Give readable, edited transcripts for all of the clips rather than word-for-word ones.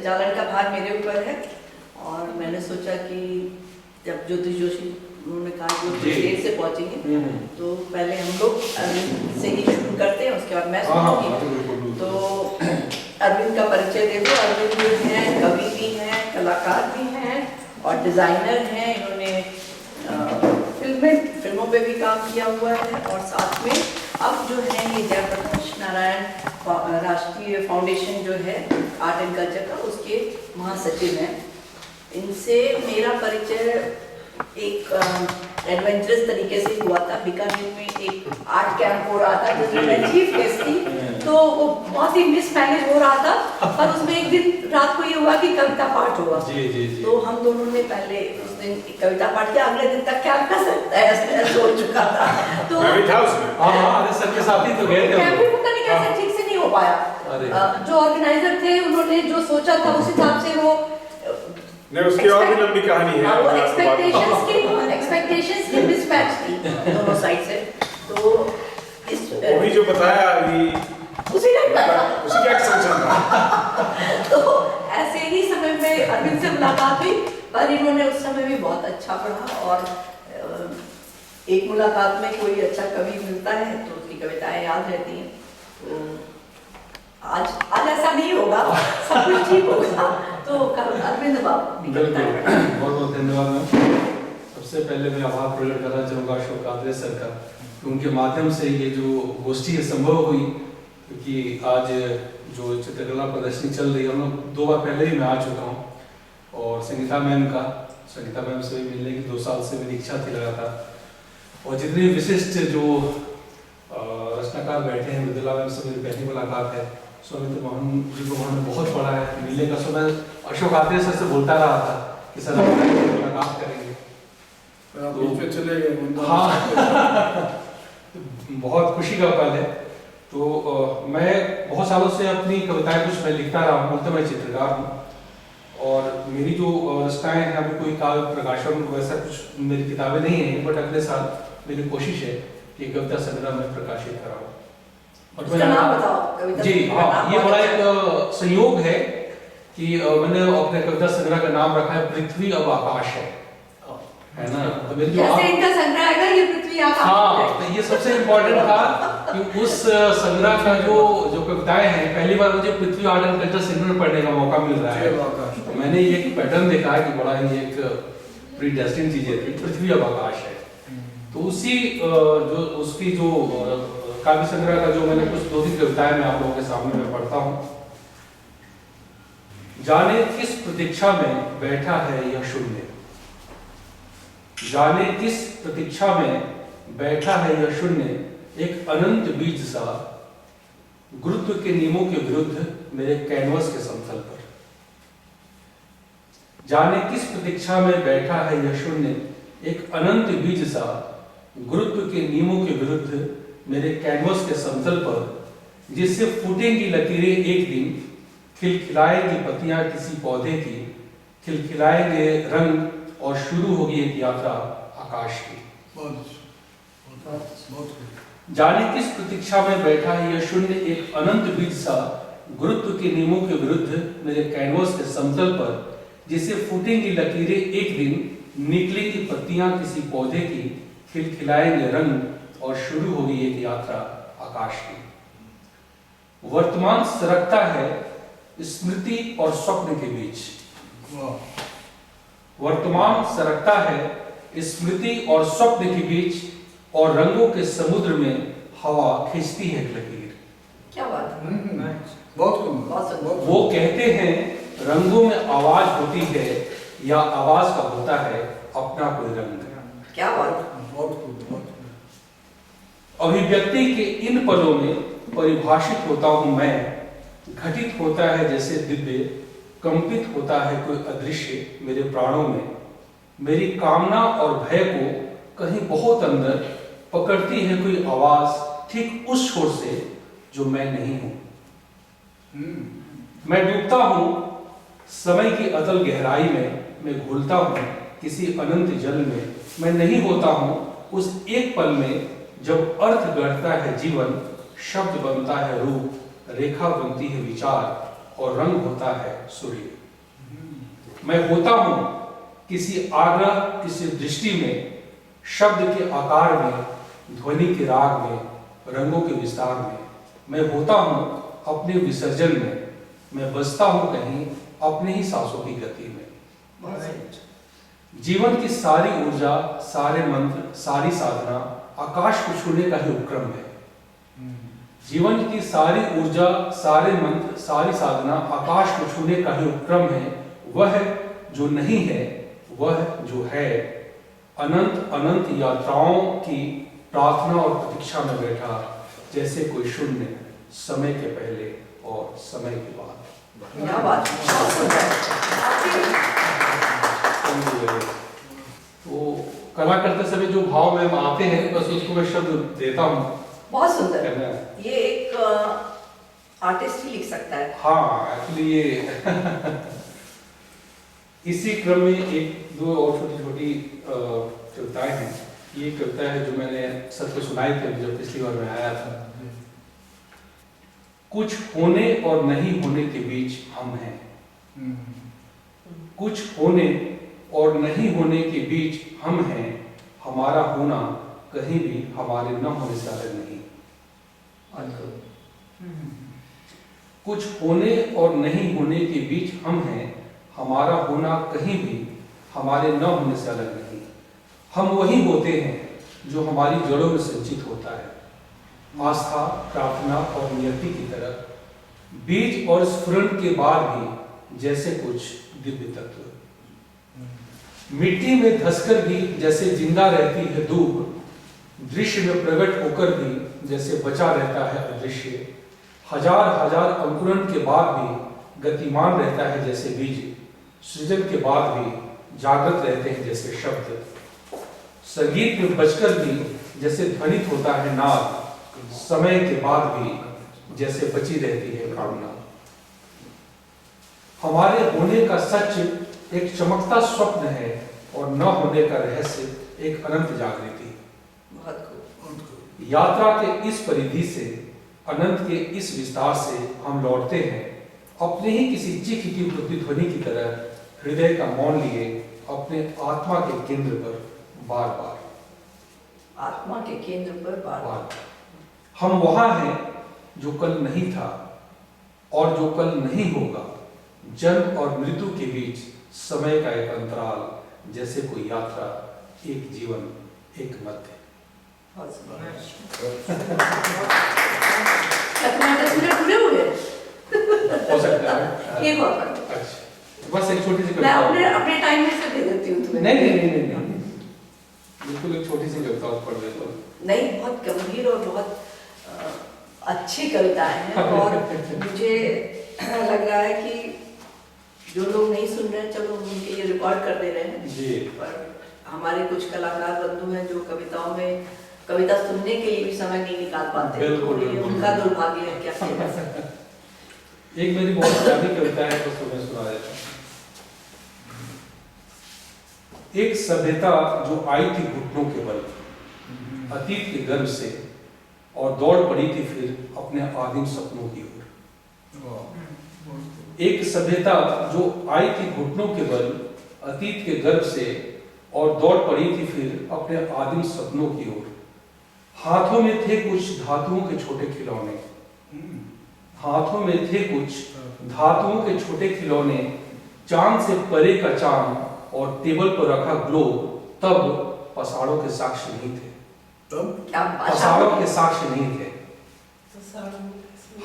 संचालन का भार मेरे ऊपर है और मैंने सोचा कि जब ज्योतिष जोशी उन्होंने कहा कि वो देर से पहुंचेंगे तो पहले हम लोग अरविंद से ही शुरू करते हैं, उसके बाद मैं सुनूंगी। तो अरविंद का परिचय दे दो। अरविंद जो हैं कवि भी हैं, कलाकार भी हैं और डिज़ाइनर हैं। इन्होंने फिल्मों पे भी काम किया हुआ है और साथ में अब जो है ये जयप्रकाश नारायण राष्ट्रीय फाउंडेशन जो है आर्ट एंड कल्चर का, उसके महासचिव हैं। इनसे मेरा परिचय एक एडवेंचरस तरीके से हुआ था। बीकानेर में एक आर्ट कैंप हो रहा था जिसमें मैं चीफ गेस्ट थी, तो वो बहुत ही मिसमैनेज हो रहा था और उसमें एक दिन रात को ये हुआ कि कविता पाठ हुआ। तो हम दोनों ने पहले उस दिन कविता पाठ किया, अगले दिन तक क्या कर सकता है ऐसा सोच चुका था। तो मैं भी था उसमें। सबके साथ ही तो गए थे। कैंप भी पता नहीं कैसे ठीक से नहीं हो पाया। जो ऑर्गेनाइजर थे उन्होंने जो सोचा था उस हिसाब से वो नहीं, उसकी और भी लंबी कहानी है। वो एक्सपेक्टेशंस की मिसमैच थी दोनों साइड से। तो इस वो भी जो बताया ये उसी ने बताया, उसी का एक्सटेंशन था। तो ऐसे ही समय में अरविंद से मुलाकात हुई, पर इन्होंने उस समय भी बहुत अच्छा पढ़ा और एक मुलाकात में कोई अच्छा कवि मिलता है तो उसकी कविताएं याद रहती हैं। तो आज ऐसा नहीं होगा, सब कुछ ठीक होगा। तो अरविंद बाबू बहुत बहुत धन्यवाद मैम। सबसे पहले मैं आभार प्रकट करना चाहूँगा अशोक कादरे सर का, उनके माध्यम से ये जो गोष्ठी है संभव हुई, क्योंकि आज जो चित्रकला प्रदर्शनी चल रही है, हम लोग 2 बार पहले ही मैं आ चुका हूँ और संगीता मैम से भी मिलने की 2 साल से मेरी इच्छा थी लगातार। और जितने विशिष्ट जो रचनाकार बैठे हैं, मृदुला मैम से मेरी पहली मुलाकात है। स्वामित्व मोहन जी को उन्होंने बहुत पढ़ा है, मिलने का समय अशोक कादरे सर से बोलता रहा था कि सर मुलाकात करेंगे, तो चले गए। हाँ बहुत खुशी का पल है। तो मैं बहुत सालों से अपनी कविताएं कुछ मैं लिखता रहा हूँ, तो मैं चित्रकार हूँ और मेरी जो रचनाएं हैं, अभी कोई काव्य प्रकाशन वैसा कुछ मेरी किताबें नहीं है, बट अगले साल मेरी कोशिश है कि कविता संग्रह में प्रकाशित कराऊँ। नाम बताओ जी हाँ, ये बड़ा एक संयोग है कि मैंने अपने कविता संग्रह का नाम रखा है पृथ्वी अब आकाश है ना। तो मेरी जो इनका संग्रह है ये पृथ्वी आकाश। हाँ, तो ये सबसे इम्पोर्टेंट था कि उस संग्रह का जो कविताएं हैं, पहली बार मुझे पृथ्वी आर्ट एंड कल्चर सेंटर में पढ़ने का मौका मिल रहा है। तो मैंने ये एक पैटर्न देखा है कि बड़ा ही एक प्रीडेस्टिन्ड चीजें थी, पृथ्वी अब आकाश है। तो उसी जो उसकी जो काव्य संग्रह का जो मैंने कुछ 2-3 कविताएं मैं आप लोगों के सामने में पढ़ता हूँ। जाने किस प्रतीक्षा में बैठा है यह शून्य, जाने किस प्रतीक्षा में बैठा है यह शून्य, एक अनंत बीज सा गुरुत्व के नियमों के विरुद्ध मेरे कैनवस के समतल पर। जाने किस प्रतीक्षा में बैठा है यह शून्य, एक अनंत बीज सा गुरुत्व के नियमों के विरुद्ध मेरे कैनवस के समतल पर, जिससे फूटेंगी लकीरें एक दिन, खिलखिलाएंगी पत्तियां किसी पौधे की, खिलखिलाएंगे रंग और शुरू होगी एक यात्रा आकाश की। जाने किस प्रतीक्षा में बैठा है यह शून्य, एक अनंत बीज सा गुरुत्व के नियमों के विरुद्ध मेरे कैनवस के समतल पर, जिससे फूटेंगी लकीरें एक दिन, निकलेंगी पत्तियां किसी पौधे की, खिलखिलाएंगे रंग और शुरू होगी एक यात्रा आकाश की। वर्तमान सरकता है स्मृति और स्वप्न के बीच, वर्तमान सरकता है स्मृति और स्वप्न के बीच, और रंगों के समुद्र में हवा खींचती है लकीर। क्या बात है, बहुत वो कहते हैं रंगों में आवाज होती है या आवाज का होता है अपना कोई रंग। क्या बात। अभिव्यक्ति के इन पलों में परिभाषित होता हूं मैं, घटित होता है जैसे दिव्य, कंपित होता है कोई अदृश्य मेरे प्राणों में, मेरी कामना और भय को कहीं बहुत अंदर पकड़ती है कोई आवाज, ठीक उस छोर से जो मैं नहीं हूं। मैं डूबता हूं समय की अतल गहराई में, मैं घुलता हूं किसी अनंत जल में, मैं नहीं होता हूं उस एक पल में जब अर्थ गढ़ता है जीवन, शब्द बनता है रूप, रेखा बनती है विचार और रंग होता है सूर्य। मैं होता हूँ किसी आग्रह, किसी दृष्टि में, शब्द के आकार में, ध्वनि के राग में, रंगों के विस्तार में। मैं होता हूँ अपने विसर्जन में, मैं बसता हूँ कहीं अपने ही सांसों की गति में। जीवन की सारी ऊर्जा, सारे मंत्र, सारी साधना आकाश को छूने का ही उपक्रम है। जीवन की सारी ऊर्जा, सारे मंत्र, सारी साधना आकाश को छूने का ही उपक्रम है। वह जो नहीं है, वह जो है, अनंत अनंत यात्राओं की प्रार्थना और प्रतीक्षा में बैठा, जैसे कोई शून्य, समय के पहले और समय के बाद। क्या बात है, बहुत सुंदर। तो कला करते समय जो भाव में आते हैं, बस उसको मैं शब्द देता हूँ। बहुत सुंदर। ये एक आर्टिस्ट ही लिख सकता है। हाँ, एक्चुअली ये इसी क्रम में एक दो और छोटी छोटी कविताएं हैं। ये कविता है जो मैंने सबको सुनाई थी जब पिछली बार मैं आया था। कुछ होने और नहीं होने के बीच हम हैं। कुछ होने और नहीं होने के बीच हम हैं, हमारा होना कहीं भी हमारे न होने से अलग नहीं। कुछ होने और नहीं होने के बीच हम हैं, हमारा होना कहीं भी हमारे न होने से अलग नहीं। हम वही होते हैं जो हमारी जड़ों में संचित होता है, आस्था, प्रार्थना और नियति की तरह। बीज और स्फुरण के बाद भी जैसे कुछ दिव्य तत्व। मिट्टी में धसकर भी जैसे जिंदा रहती है धूप, दृश्य में प्रकट होकर भी जैसे बचा रहता है अदृश्य। हजार हजार अंकुरण के बाद भी गतिमान रहता है जैसे बीज, सृजन के बाद भी जागृत रहते हैं जैसे शब्द। संगीत में बजकर भी जैसे ध्वनित होता है नाद, समय के बाद भी जैसे बची रहती है कामना। हमारे होने का सच एक चमकता स्वप्न है और न होने का रहस्य एक अनंत जागृति। यात्रा के इस परिधि से, अनंत के इस विस्तार से हम लौटते हैं अपने ही किसी चिख की प्रतिध्वनि की तरह, हृदय का मौन लिए अपने आत्मा के केंद्र पर बार बार। आत्मा के केंद्र पर बार बार। हम वहां हैं जो कल नहीं था और जो कल नहीं होगा। जन्म और मृत्यु के बीच समय का एक अंतराल, जैसे कोई यात्रा, एक जीवन, एक मध्य। हो सकता है एक और अच्छा, बस एक छोटी सी मैं अपने टाइम में से दे देती हूँ तुम्हें। नहीं, बिल्कुल एक छोटी सी कविता पढ़ लेता हूँ। नहीं, बहुत गंभीर और बहुत अच्छी कविताएं हैं और मुझे लग रहा है कि जो लोग नहीं सुन रहे हैं, चलो उनके ये रिकॉर्ड कर दे रहे हैं जी। पर हमारे कुछ कलाकार बंधु हैं जो कविताओं में कविता सुनने के लिए भी समय नहीं निकाल पाते, तो ये उनका दुर्भाग्य है। क्या किया जा सकता है। एक मेरी बहुत पुरानी कविता है, तो तुम्हें सुना देता हूँ। एक सभ्यता जो आई थी घुटनों के बल, अतीत के गर्भ से, और दौड़ पड़ी थी फिर अपने आदिम सपनों की ओर। एक सभ्यता जो आई थी घुटनों के बल, अतीत के गर्भ से, और दौड़ पड़ी थी फिर अपने आदिम सपनों की ओर। हाथों में थे कुछ धातुओं के छोटे खिलौने, हाथों में थे कुछ धातुओं के छोटे खिलौने। चांद से परे का चांद और टेबल पर रखा ग्लोब तब पसाड़ों के साक्ष्य नहीं थे। पसाड़ों के साक्ष्य नहीं थे।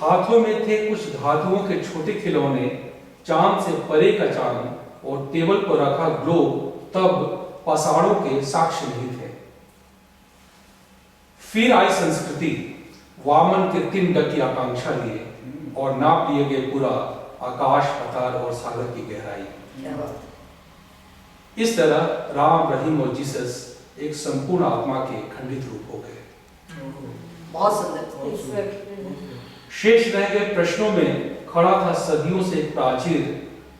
हाथों में थे कुछ धातुओं के छोटे खिलौने, चांद से परे का चांद और टेबल पर रखा ग्लोब तब पसाड़ों के साक्ष्य नहीं थे। फिर आई संस्कृति वामन के 3 डग की आकांक्षा लिए और नाप लिए गए पूरा आकाश, पताल और सागर की गहराई। इस तरह राम, रहीम और जीसस एक संपूर्ण आत्मा के खंडित रूप हो गए। बहुत सुंदर। शेष रह गए प्रश्नों में खड़ा था सदियों से एक प्राचीर,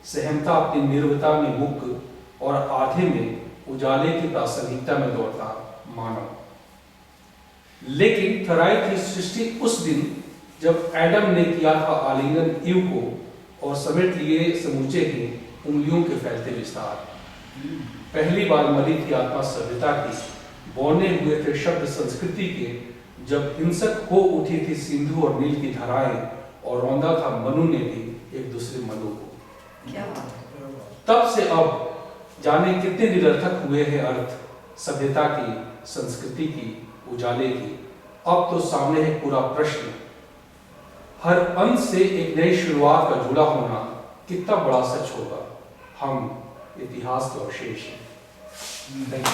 सहमता अपनी निर्भता में मुक्त और आधे में उजाले की प्रासंगिकता में दौड़ता मानव। लेकिन थराई थी सृष्टि उस दिन जब एडम ने किया था आलिंगन ईव को और समेट लिए समूचे ही उंगलियों के फैलते विस्तार। पहली बार मरी थी आत्मा सभ्यता की, बौने हुए थे शब्द संस्कृति के, जब हिंसक हो उठी थी सिंधु और नील की धाराएं, और रौंदा था मनु ने भी एक दूसरे मनु को। क्या बात है। तब से अब जाने कितने निरर्थक हुए हैं अर्थ सभ्यता की, संस्कृति की, उजाले की। अब तो सामने है पूरा प्रश्न, हर अंत से एक नई शुरुआत का जुड़ा होना कितना बड़ा सच होगा। हम इतिहास के अवशेष हैं। थैंक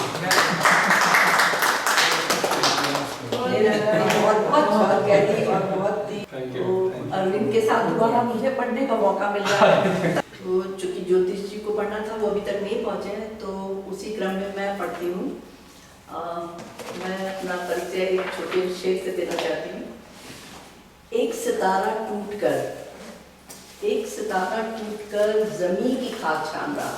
बहुत बहुत कहती और बहुत ही यू। तो अरविंद के साथ दोबारा मुझे पढ़ने का मौका मिल रहा है। तो चूंकि ज्योतिष जी को पढ़ना था, वो अभी तक नहीं पहुंचे हैं, तो उसी क्रम में मैं पढ़ती हूँ। मैं अपना परिचय एक छोटे शेर से देना चाहती हूँ। एक सितारा टूटकर जमीन की खाक छान रहा,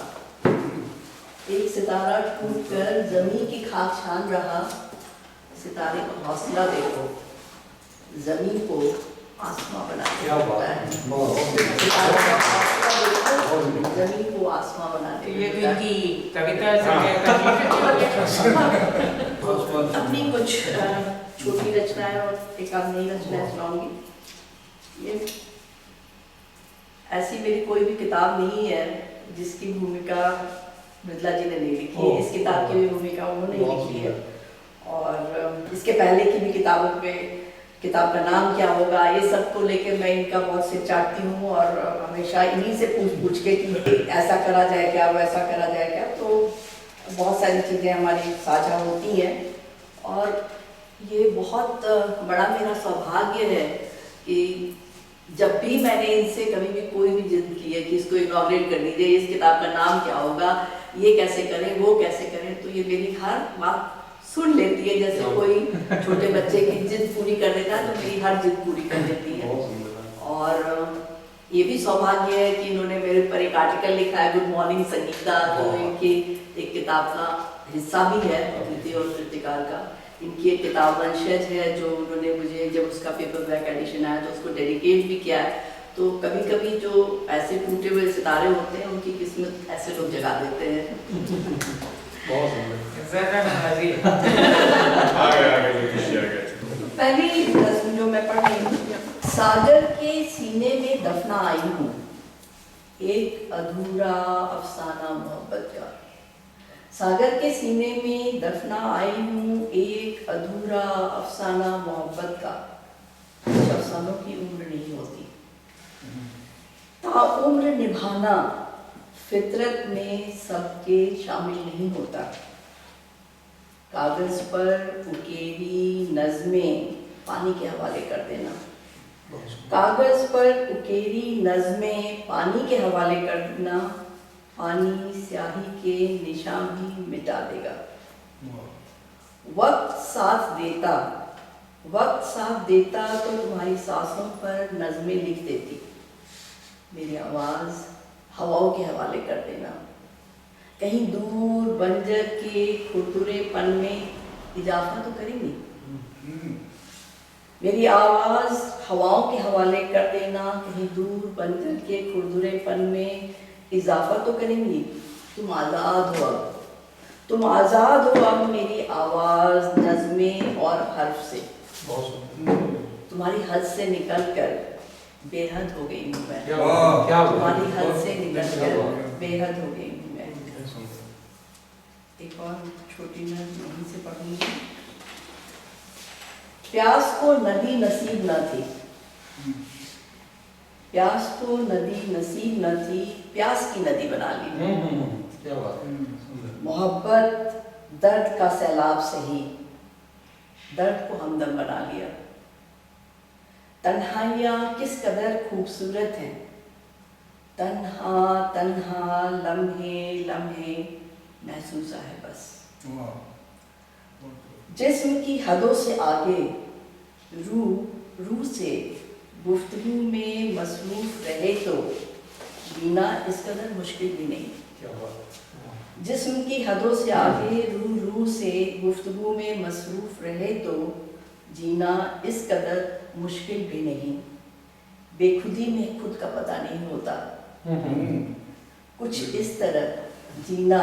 एक सितारा टूटकर जमीन की खाक छान रहा। सितारे को हौसला देखो, जमीन को आसमां बना क्या बात है। सितारे का हौसला देखो, जमीन को आसमां बना दे। ये तो इनकी कविता अपनी कुछ छोटी रचनाएं और एक आध नई रचनाएं सुनाऊंगी। ये ऐसी मेरी कोई भी किताब नहीं है जिसकी भूमिका मृदुला जी ने नहीं लिखी है। इस किताब की भी भूमिका उन्होंने ही लिखी है, और इसके पहले की भी किताबों पे किताब का नाम क्या होगा, ये सब को लेकर मैं इनका बहुत सिर चाटती हूँ, और हमेशा इन्हीं से पूछ के कि ऐसा करा जाए क्या, वैसा करा जाए क्या। तो बहुत सारी चीज़ें हमारी साझा होती हैं, और ये बहुत बड़ा मेरा सौभाग्य है कि जब भी मैंने इनसे कभी भी कोई भी जिद की है कि इसको इनॉग्रेट कर दीजिए, इस किताब का नाम क्या होगा, ये कैसे करें, वो कैसे करें, तो ये मेरी हर बात सुन लेती है। जैसे कोई छोटे बच्चे की जिद पूरी कर देता है, तो मेरी हर जिद पूरी कर देती है। और ये भी सौभाग्य है कि इन्होंने मेरे ऊपर एक आर्टिकल लिखा है, गुड मॉर्निंग संगीता, जो इनकी एक किताब का हिस्सा भी है, कृति और कृतिकार का। इनकी एक किताब वंशज है, जो उन्होंने मुझे जब उसका पेपर बैक एडिशन आया तो उसको डेडिकेट भी किया है। तो कभी कभी जो ऐसे टूटे हुए सितारे होते हैं, उनकी किस्मत ऐसे लोग जगा देते हैं। पहली रस्म जो मैं पढ़ रही हूँ, सागर के सीने में दफना आई हूँ, एक अधूरा अफसाना मोहब्बत का। सागर के सीने में दफना आई हूँ, एक अधूरा अफसाना मोहब्बत का। कुछ अफसानों की उम्र नहीं होती, ताउम्र निभाना फितरत में सबके शामिल नहीं होता। कागज पर उकेरी नज़में पानी के हवाले कर देना, कागज पर उकेरी नज़में पानी के हवाले कर देना, पानी स्याही के निशान भी मिटा देगा। वक्त साथ देता तो तुम्हारी सांसों पर नज़में लिख देती। मेरी आवाज़ हवाओं के हवाले कर देना, कहीं दूर बंजर के खुरदुरेपन में इजाफा तो करेंगी। मेरी आवाज़ हवाओं के हवाले कर देना, कहीं दूर बंजर के खुरदुरेपन में इजाफा तो करेंगी। तुम आज़ाद हो अब, तुम आज़ाद हो अब मेरी आवाज़ नज़में और हर्फ से। तुम्हारी हद से निकल कर बेहद हो गई हूँ मैं, तुम्हारी हद से निकल कर बेहद हो गई हूँ मैं। एक और छोटी मैं यहीं से पढ़ूंगी। प्यास को नदी नसीब न थी, प्यास को नदी नसीब न थी, प्यास की नदी बना ली। क्या बात है। मोहब्बत दर्द का सैलाब सही, दर्द को हमदम बना लिया। तन्हाइयाँ किस कदर खूबसूरत हैं, तन्हा तन्हा लम्हे लम्हे महसूसा है बस। जिस्म की हदों से आगे रूह से गुफ्तगू में मसरूफ रहे तो जीना इस कदर मुश्किल भी नहीं। क्या बात। जिस्म की हदों से आगे रूह से गुफ्तगू में मसरूफ रहे तो जीना इस कदर मुश्किल भी नहीं। बेखुदी में खुद का पता नहीं होता, कुछ इस तरह जीना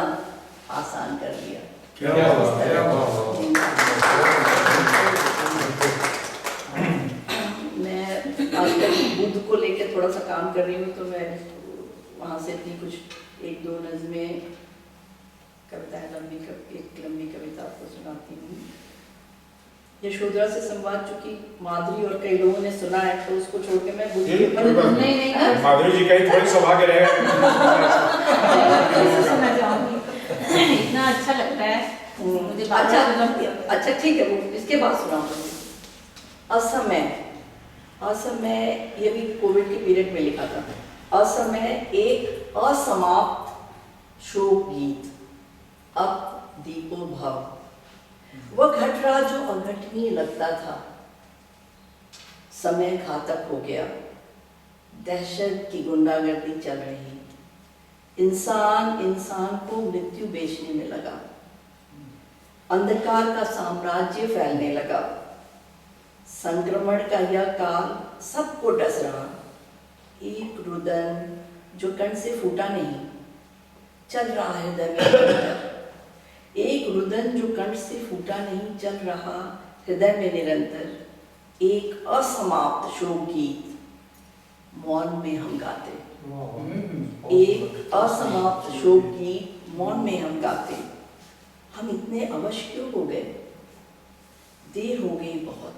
आसान कर लिया। क्या इस बात, तरह क्या बात। जीना। मैं आजकल बुद्ध को लेकर थोड़ा सा काम कर रही हूँ, तो मैं वहाँ से भी कुछ एक दो नज़में कविताएं एक लंबी कविता आपको सुनाती हूँ। यशोधरा से संवाद चूंकि माधुरी और कई लोगों ने सुना है, तो उसको छोड़ के मैं बुद्ध के ऊपर नहीं माधुरी जी का ही थोड़ी सौभाग्य रहेगा। सुनना चाहूंगी, इतना अच्छा लगता है मुझे। अच्छा ठीक है, वो इसके बाद सुनाऊंगी। असमय, असमय ये भी कोविड के पीरियड में लिखा था। असमय एक असमाप्त शोक गीत, अब दीपो भव। वह घट रहा जो अघटनीय लगता था, समय घातक हो गया, दहशत की गुंडागर्दी चल रही, इंसान इंसान को मृत्यु बेचने में लगा, अंधकार का साम्राज्य फैलने लगा, संक्रमण का यह काल सबको डस रहा। एक रुदन जो कण से फूटा नहीं, चल रहा है हृदय में। एक रुदन जो कंठ से फूटा नहीं, चल रहा हृदय में निरंतर। एक असमाप्त शोक गीत, मौन में हम गाते। एक असमाप्त शोक गीत, मौन में हम गाते। हम इतने अवश्य क्यों हो गए? देर हो गई बहुत,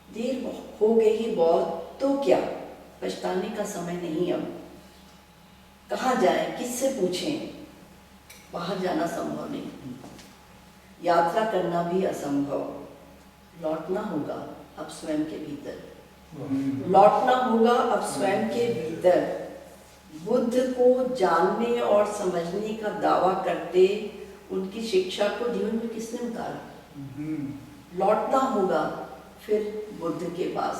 देर हो गई बहुत, तो क्या पछताने का समय नहीं अब। कहाँ जाएं, किससे पूछें? बाहर जाना संभव नहीं, यात्रा करना भी असंभव। लौटना होगा अब स्वयं के भीतर, लौटना होगा अब स्वयं के भीतर। बुद्ध को जानने और समझने का दावा करते उनकी शिक्षा को जीवन में किसने उतारा? लौटना होगा फिर बुद्ध के पास,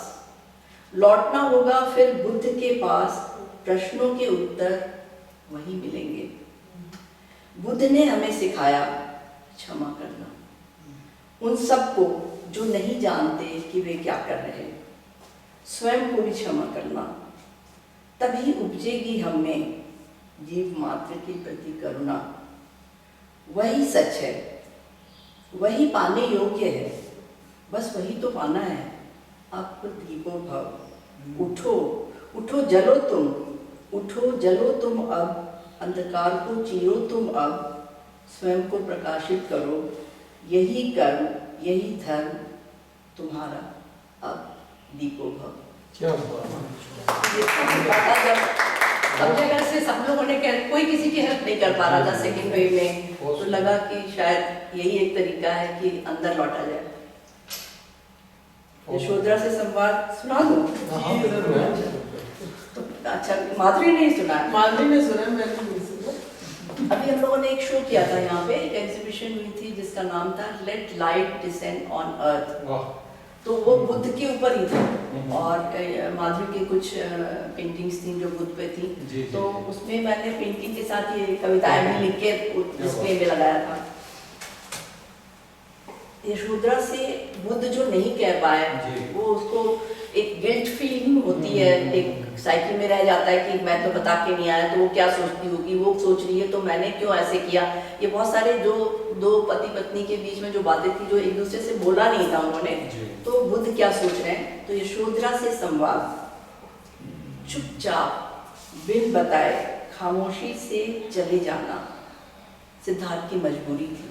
लौटना होगा फिर बुद्ध के पास। प्रश्नों के उत्तर वही मिलेंगे। बुद्ध ने हमें सिखाया क्षमा करना, उन सबको जो नहीं जानते कि वे क्या कर रहे हैं। स्वयं को भी क्षमा करना, तभी उपजेगी हम में जीव मात्र के प्रति करुणा। वही सच है, वही पाने योग्य है, बस वही तो पाना है। अब दीपो भव, उठो उठो जलो तुम, उठो जलो तुम अब। अंधकार को चीरो तुम अब, स्वयं को प्रकाशित करो। यही कर्म, यही धर्म तुम्हारा अब दीपो भव। क्या सब जगह से सब लोगों ने कोई किसी की हेल्प नहीं कर पा रहा था सेकेंड वेव में, तो लगा कि शायद यही एक तरीका है कि अंदर लौटा जाए। यशोधरा से संवाद सुना दूं? अच्छा, माधुरी नहीं सुना? माधुरी ने सुना, मैंने नहीं सुना। अभी हम लोगों ने एक शो किया था यहाँ पे, एक एग्जीबिशन हुई थी जिसका नाम था let light descend on earth. तो वो बुद्ध के ऊपर ही था, और माधुरी के कुछ पेंटिंग्स थी जो बुद्ध पे थी। तो उसमें मैंने पेंटिंग के साथ ये कविताएं भी लिख के डिस्प्ले में लगाया था। यशोधरा से बुद्ध जो नहीं कह पाए, वो उसको एक गिल्ट फीलिंग होती है, एक साइकिल में रह जाता है कि मैं तो बता के नहीं आया, तो वो क्या सोचती होगी, वो सोच रही है तो मैंने क्यों ऐसे किया। ये बहुत सारे जो दो पति पत्नी के बीच में जो बातें थी, जो एक दूसरे से बोला नहीं था उन्होंने, तो बुद्ध क्या सोच रहे हैं। तो यशोधरा से संवाद, चुपचाप बिन बताए खामोशी से चले जाना सिद्धार्थ की मजबूरी थी।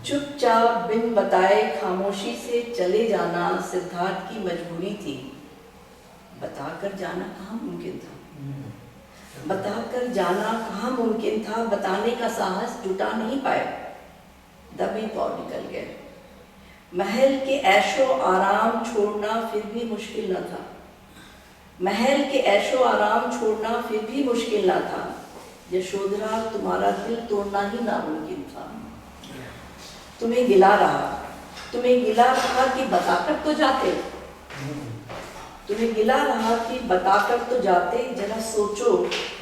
चुपचाप बिन बताए खामोशी से चले जाना सिद्धार्थ की मजबूरी थी। बताकर जाना कहाँ मुमकिन था, बताकर जाना कहाँ मुमकिन था। बताने का साहस जुटा नहीं पाए, दबे पाँव निकल गए। महल के ऐशो आराम छोड़ना फिर भी मुश्किल न था, महल के ऐशो आराम छोड़ना फिर भी मुश्किल न था। यशोधरा तुम्हारा दिल तोड़ना ही नामुमकिन था। तुम्हें गिला रहा, तुम्हें गिला रहा कि बताकर तो जाते, तुम्हें गिला रहा कि बताकर तो जाते। जरा सोचो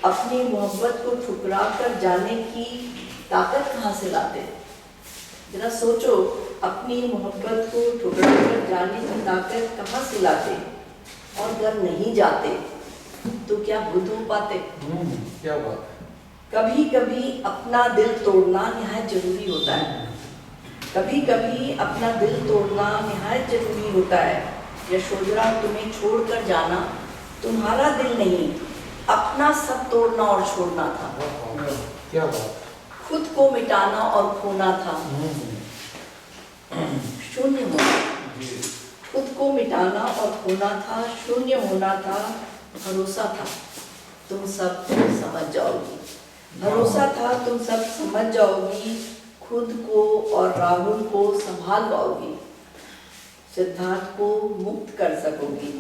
अपनी मोहब्बत को ठुकरा कर जाने की ताकत कहाँ से लाते। जरा सोचो अपनी मोहब्बत को ठुकरा कर जाने की ताकत कहाँ से लाते। और अगर नहीं जाते तो क्या बुद्ध हो पाते? क्या बात। कभी कभी अपना दिल तोड़ना निहायत जरूरी होता है। कभी कभी अपना दिल तोड़ना निहायत जरूरी होता है। यशोधरा, तुम्हें छोड़कर जाना तुम्हारा दिल नहीं, अपना सब तोड़ना और छोड़ना था। क्या बात। खुद को मिटाना और खोना था, शून्य होना। खुद को मिटाना और खोना था, शून्य होना था। भरोसा था तुम सब समझ जाओगी। भरोसा था तुम सब समझ जाओगी। खुद को और राहुल को संभाल पाओगी। सिद्धार्थ को मुक्त कर सकोगी।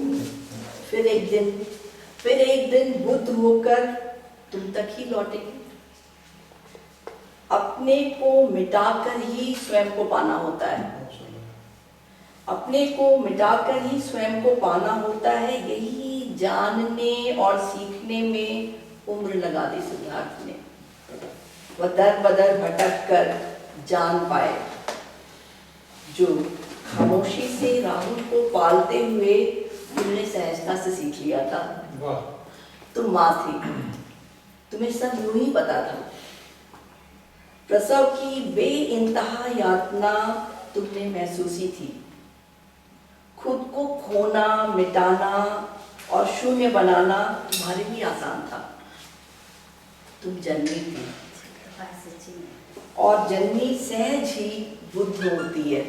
फिर एक दिन बुद्ध होकर तुम तक ही लौटेगी। अपने को मिटाकर ही स्वयं को पाना होता है। अपने को मिटाकर ही स्वयं को पाना होता है। यही जानने और सीखने में उम्र लगा दी सिद्धार्थ ने। वह दर बदर भटक कर जान पाए। जो खामोशी से राहुल को पालते हुए तुमने सहजता से सीख लिया था। वाह। तुम माँ थी, तुम्हें सब यूं ही पता था। प्रसव की बेइंतहा यातना तुमने महसूसी थी। खुद को खोना, मिटाना और शून्य बनाना तुम्हारे लिए आसान था। तुम जन्मी थी और जन्मी सहज ही बुद्ध होती है।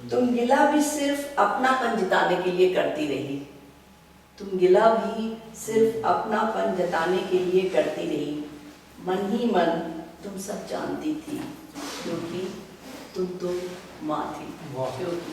तुम गिला भी सिर्फ अपनापन जताने के लिए करती रही। तुम गिला भी सिर्फ अपनापन जताने के लिए करती रही। मन ही मन तुम सब जानती थी, क्योंकि तुम तो माँ थी। वाह। क्योंकि